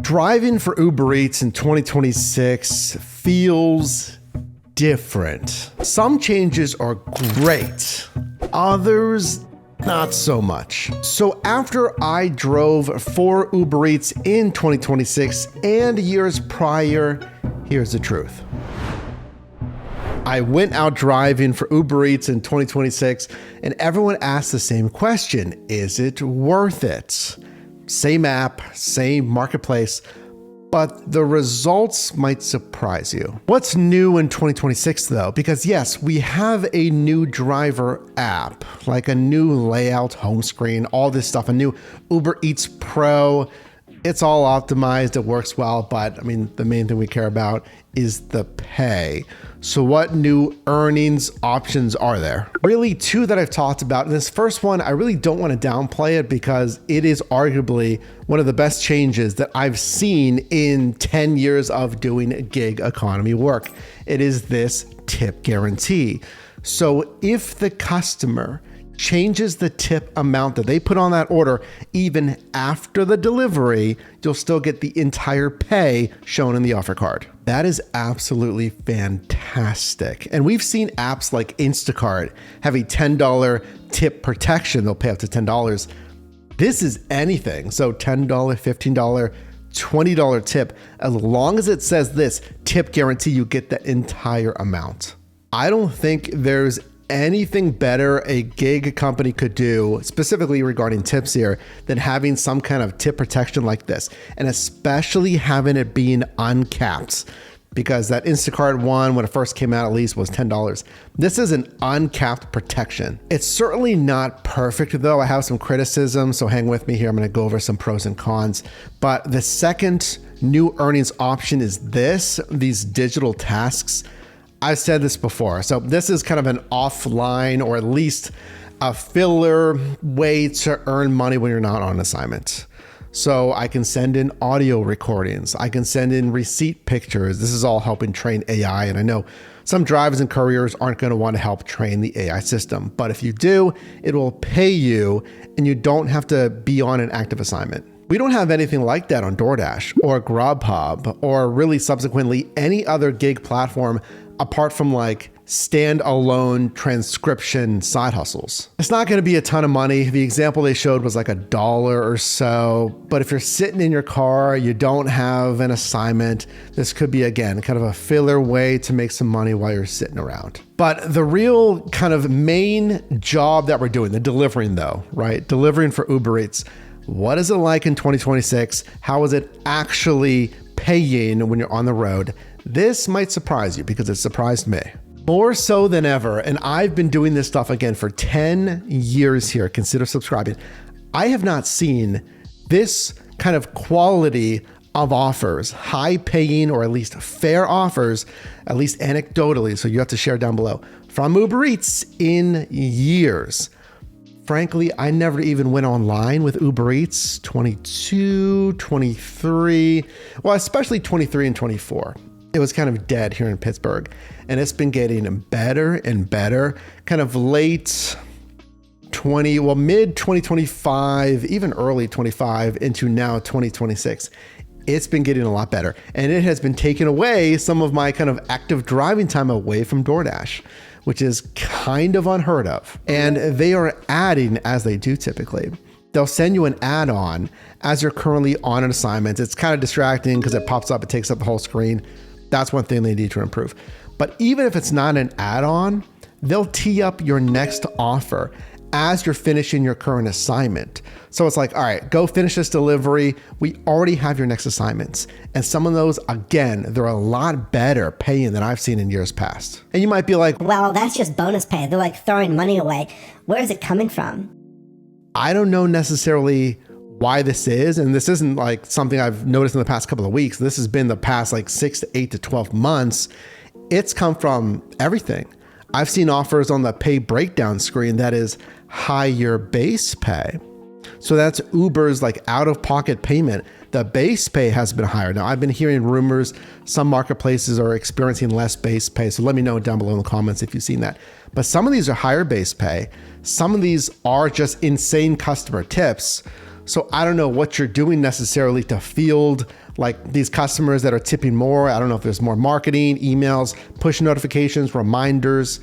Driving for Uber Eats in 2026 feels different. Some changes are great, others not so much. So after I drove for Uber Eats in 2026 and years prior, here's the truth. I went out driving for Uber Eats in 2026 and everyone asked the same question: is it worth it? Same app, same marketplace, but the results might surprise you. What's new in 2026 though? Because yes, we have a new driver app, like a new layout, home screen, all this stuff, a new Uber Eats Pro. It's all optimized, it works well, but I mean, the main thing we care about is the pay. So what new earnings options are there? Really two that I've talked about. And this first one, I really don't want to downplay it because it is arguably one of the best changes that I've seen in 10 years of doing gig economy work. It is this tip guarantee. So if the customer changes the tip amount that they put on that order, even after the delivery, you'll still get the entire pay shown in the offer card. That is absolutely fantastic. And we've seen apps like Instacart have a $10 tip protection. They'll pay up to $10. This is anything. So $10, $15, $20 tip. As long as it says this tip guarantee, you get the entire amount. I don't think there's anything better a gig company could do, specifically regarding tips here, than having some kind of tip protection like this, and especially having it being uncapped, because that Instacart one, when it first came out at least, was $10. This is an uncapped protection. It's certainly not perfect though. I have some criticism, so hang with me here. I'm going to go over some pros and cons. But the second new earnings option is these digital tasks. I've said this before. So this is kind of an offline, or at least a filler way to earn money when you're not on assignment. So I can send in audio recordings. I can send in receipt pictures. This is all helping train AI. And I know some drivers and couriers aren't going to want to help train the AI system, but if you do, it will pay you and you don't have to be on an active assignment. We don't have anything like that on DoorDash or Grubhub or really subsequently any other gig platform apart from like standalone transcription side hustles. It's not going to be a ton of money. The example they showed was like $1 or so. But if you're sitting in your car, you don't have an assignment, this could be, again, kind of a filler way to make some money while you're sitting around. But the real kind of main job that we're doing, the delivering though, right? Delivering for Uber Eats. What is it like in 2026? How is it actually paying when you're on the road? This might surprise you because it surprised me. More so than ever, and I've been doing this stuff again for 10 years here, consider subscribing. I have not seen this kind of quality of offers, high paying or at least fair offers, at least anecdotally, so you have to share down below, from Uber Eats in years. Frankly, I never even went online with Uber Eats 22, 23, well, especially 23 and 24. It was kind of dead here in Pittsburgh, and it's been getting better and better, kind of mid 2025, even early 25 into now 2026. It's been getting a lot better, and it has been taking away some of my kind of active driving time away from DoorDash, which is kind of unheard of. And they are adding, as they do typically, they'll send you an add-on as you're currently on an assignment. It's kind of distracting because it pops up, it takes up the whole screen. That's one thing they need to improve. But even if it's not an add-on, they'll tee up your next offer as you're finishing your current assignment. So it's like, all right, go finish this delivery. We already have your next assignments. And some of those, again, they're a lot better paying than I've seen in years past. And you might be like, well, that's just bonus pay. They're like throwing money away. Where is it coming from? I don't know necessarily why this is, and this isn't like something I've noticed in the past couple of weeks. This has been the past like 6 to 8 to 12 months. It's come from everything. I've seen offers on the pay breakdown screen that is higher base pay. So that's Uber's like out-of-pocket payment. The base pay has been higher. Now, I've been hearing rumors some marketplaces are experiencing less base pay. So let me know down below in the comments if you've seen that. But some of these are higher base pay. Some of these are just insane customer tips. So I don't know what you're doing necessarily to field Like these customers that are tipping more, I don't know if there's more marketing, emails, push notifications, reminders.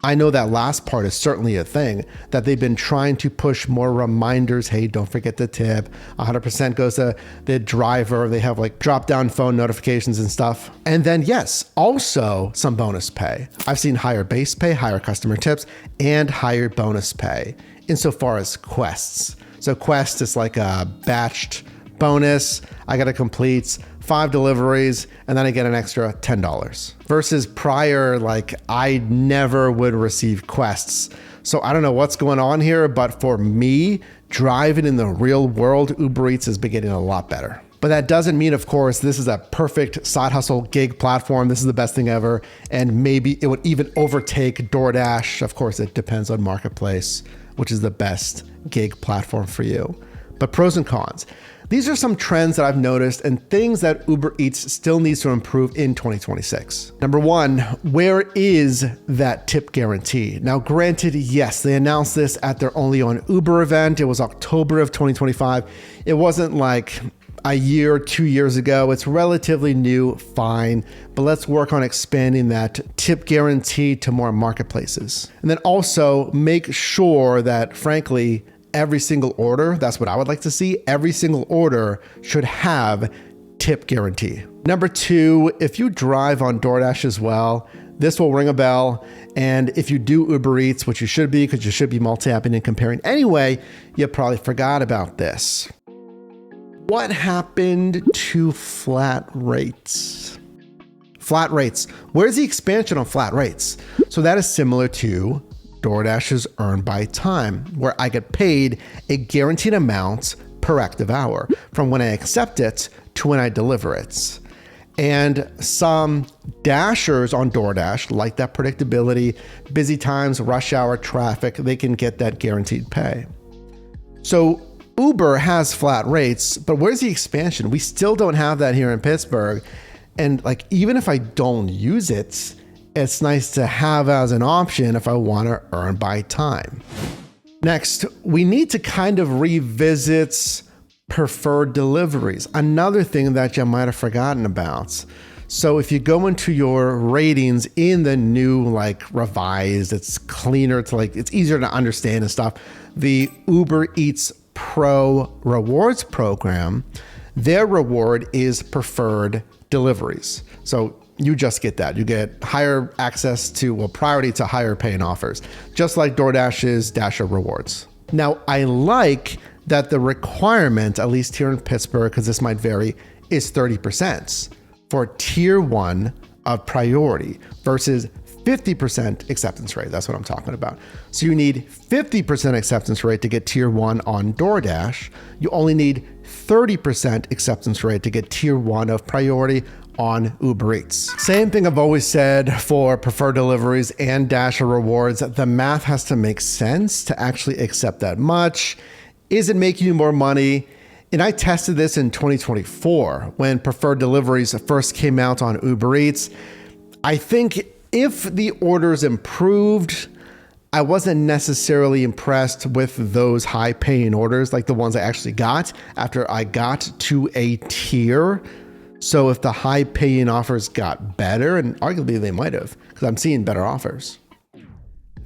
I know that last part is certainly a thing, that they've been trying to push more reminders. Hey, don't forget to tip. 100% goes to the driver. They have like drop down phone notifications and stuff. And then yes, also some bonus pay. I've seen higher base pay, higher customer tips, and higher bonus pay insofar as quests. So quest is like a batched bonus. I got to complete 5 deliveries and then I get an extra $10 versus prior, like I never would receive quests. So I don't know what's going on here, but for me, driving in the real world, Uber Eats is getting a lot better. But that doesn't mean, of course, this is a perfect side hustle gig platform. This is the best thing ever. And maybe it would even overtake DoorDash. Of course, it depends on marketplace, which is the best gig platform for you. But pros and cons. These are some trends that I've noticed and things that Uber Eats still needs to improve in 2026. Number one, where is that tip guarantee? Now, granted, yes, they announced this at their Only on Uber event. It was October of 2025. It wasn't like a year, 2 years ago. It's relatively new, fine, but let's work on expanding that tip guarantee to more marketplaces. And then also make sure that, frankly, every single order, that's what I would like to see, every single order should have tip guarantee. Number two, if you drive on DoorDash as well, this will ring a bell. And if you do Uber Eats, which you should be, because you should be multi-apping and comparing anyway, you probably forgot about this. What happened to flat rates? Flat rates. Where's the expansion on flat rates? So that is similar to DoorDash's Earn by Time, where I get paid a guaranteed amount per active hour from when I accept it to when I deliver it. And some dashers on DoorDash like that predictability, busy times, rush hour traffic, they can get that guaranteed pay. So Uber has flat rates, but where's the expansion? We still don't have that here in Pittsburgh. And like, even if I don't use it, it's nice to have as an option if I want to earn by time. Next, we need to kind of revisit preferred deliveries. Another thing that you might have forgotten about. So if you go into your ratings in the new, like revised, it's cleaner to like, it's easier to understand and stuff. The Uber Eats Pro Rewards program, their reward is preferred deliveries. So you just get that. You get higher access to, well, priority to higher paying offers, just like DoorDash's Dasher Rewards. Now, I like that the requirement, at least here in Pittsburgh, because this might vary, is 30% for tier 1 of priority versus 50% acceptance rate. That's what I'm talking about. So you need 50% acceptance rate to get tier 1 on DoorDash. You only need 30% acceptance rate to get tier 1 of priority on Uber Eats. Same thing I've always said for preferred deliveries and Dasher Rewards. The math has to make sense to actually accept that much. Is it making you more money? And I tested this in 2024 when preferred deliveries first came out on Uber Eats. I think if the orders improved, I wasn't necessarily impressed with those high paying orders, like the ones I actually got after I got to a tier. So if the high paying offers got better, and arguably they might have, because I'm seeing better offers,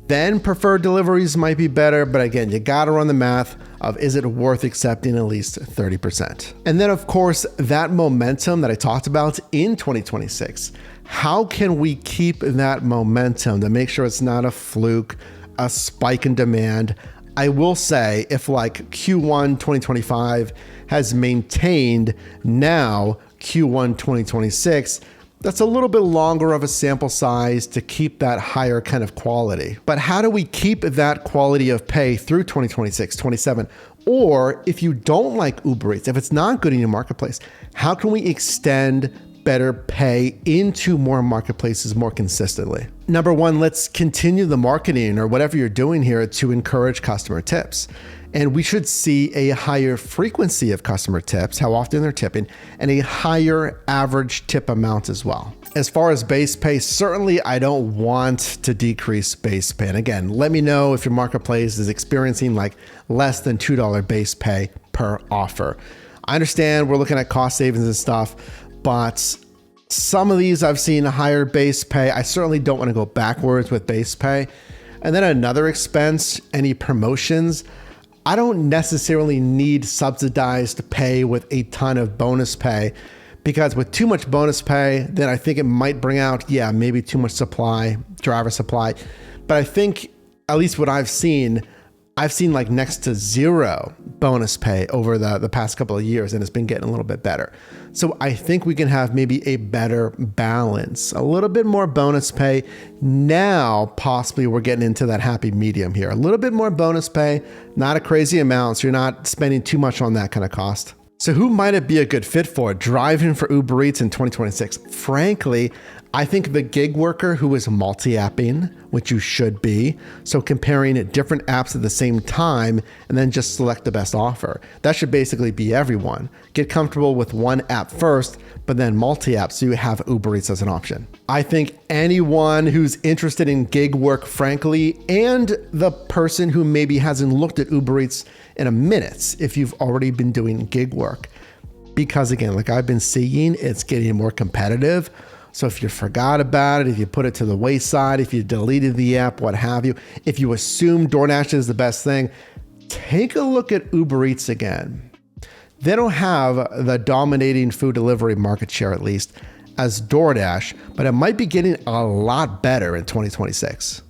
then preferred deliveries might be better. But again, you got to run the math of, is it worth accepting at least 30%? And then of course, that momentum that I talked about in 2026, how can we keep that momentum to make sure it's not a fluke, a spike in demand? I will say, if like Q1 2025 has maintained, now Q1 2026, that's a little bit longer of a sample size to keep that higher kind of quality. But how do we keep that quality of pay through 2026, 27? Or if you don't like Uber Eats, if it's not good in your marketplace, how can we extend better pay into more marketplaces more consistently? Number one, let's continue the marketing or whatever you're doing here to encourage customer tips. And we should see a higher frequency of customer tips, how often they're tipping, and a higher average tip amount as well. As far as base pay, certainly I don't want to decrease base pay. And again, let me know if your marketplace is experiencing like less than $2 base pay per offer. I understand we're looking at cost savings and stuff, but some of these I've seen higher base pay. I certainly don't want to go backwards with base pay. And then another expense, any promotions. I don't necessarily need subsidized pay with a ton of bonus pay, because with too much bonus pay, then I think it might bring out, maybe too much supply, driver supply. But I think, at least what I've seen like next to zero bonus pay over the past couple of years, and it's been getting a little bit better. So I think we can have maybe a better balance, a little bit more bonus pay. Now, possibly we're getting into that happy medium here. A little bit more bonus pay, not a crazy amount, so you're not spending too much on that kind of cost. So who might it be a good fit for? Driving for Uber Eats in 2026. Frankly, I think the gig worker who is multi-apping, which you should be, so comparing different apps at the same time and then just select the best offer. That should basically be everyone. Get comfortable with one app first, but then multi-app so you have Uber Eats as an option. I think anyone who's interested in gig work, frankly, and the person who maybe hasn't looked at Uber Eats in a minute if you've already been doing gig work. Because again, like I've been seeing, it's getting more competitive. So if you forgot about it, if you put it to the wayside, if you deleted the app, what have you, if you assume DoorDash is the best thing, take a look at Uber Eats again. They don't have the dominating food delivery market share, at least, as DoorDash, but it might be getting a lot better in 2026.